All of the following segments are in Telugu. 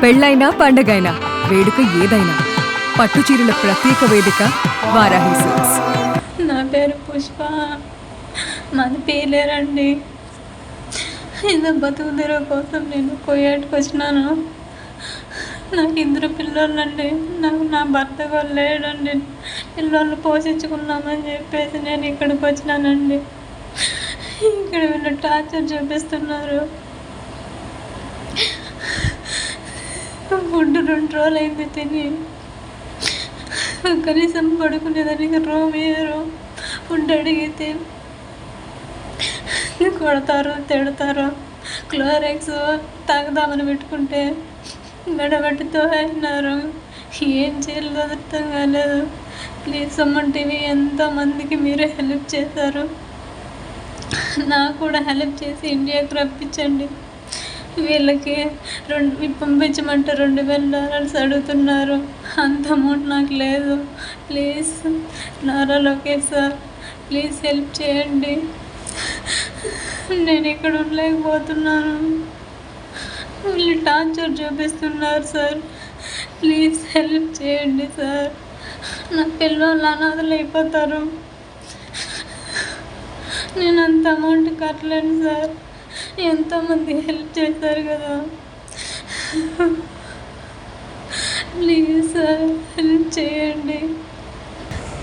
పెళ్ళైనా పండగైనా వేడుక ఏదైనా పట్టు చీరల ప్రత్యేక వేదిక వారాహి సిల్క్స్. నా పేరు పుష్ప, మాది పేలేరండి. ఏదో బతుకు తెరువు కోసం నేను కోయాటికి వచ్చినాను. నాకు 2 పిల్లలండి. నాకు నా భర్త కూడా లేడండి. పిల్లలు పోషించుకున్నామని చెప్పేసి నేను ఇక్కడికి వచ్చినానండి. ఇక్కడ వీళ్ళు టార్చర్ చూపిస్తున్నారు. ఫుడ్ 2 రోజులు అయింది తిని, కనీసం పడుకునేదానికి రూమ్ ఇయ్యరు. ఫుడ్ అడిగితే కొడతారు, తిడతారు. క్లోరెక్స్ తాగుదామని పెట్టుకుంటే మెడబెట్టుతో అయినారు. ఏం చేయాలో అర్థం కాలేదు. ప్లీజ్ సుమన్ టీవీ ఎంతోమందికి మీరే హెల్ప్ చేశారు. నాకు కూడా హెల్ప్ చేసి ఇండియాకి రప్పించండి. వీళ్ళకి పంపించమంటే $2,000 అడుగుతున్నారు. అంత అమౌంట్ నాకు లేదు. Please Nara Lokesh sir, please help చేయండి. నేను ఇక్కడ ఉండలేకపోతున్నాను. వీళ్ళు టార్చర్ చూపిస్తున్నారు సార్. ప్లీజ్ హెల్ప్ చేయండి సార్. నా పిల్లలు అనాథలు అయిపోతారు. నేను అంత అమౌంట్ కట్టలేను సార్. ఎంతోమంది హెల్ప్ చేశారు కదా. ప్లీజ్ సార్ హెల్ప్ చేయండి.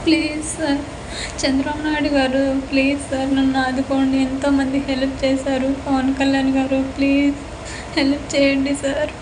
ప్లీజ్ సార్ చంద్రబాబు నాయుడు గారు, ప్లీజ్ సార్ నన్ను ఆదుకోండి. ఎంతోమంది హెల్ప్ చేశారు. పవన్ కళ్యాణ్ గారు, ప్లీజ్ హెల్ప్ చేయండి సార్.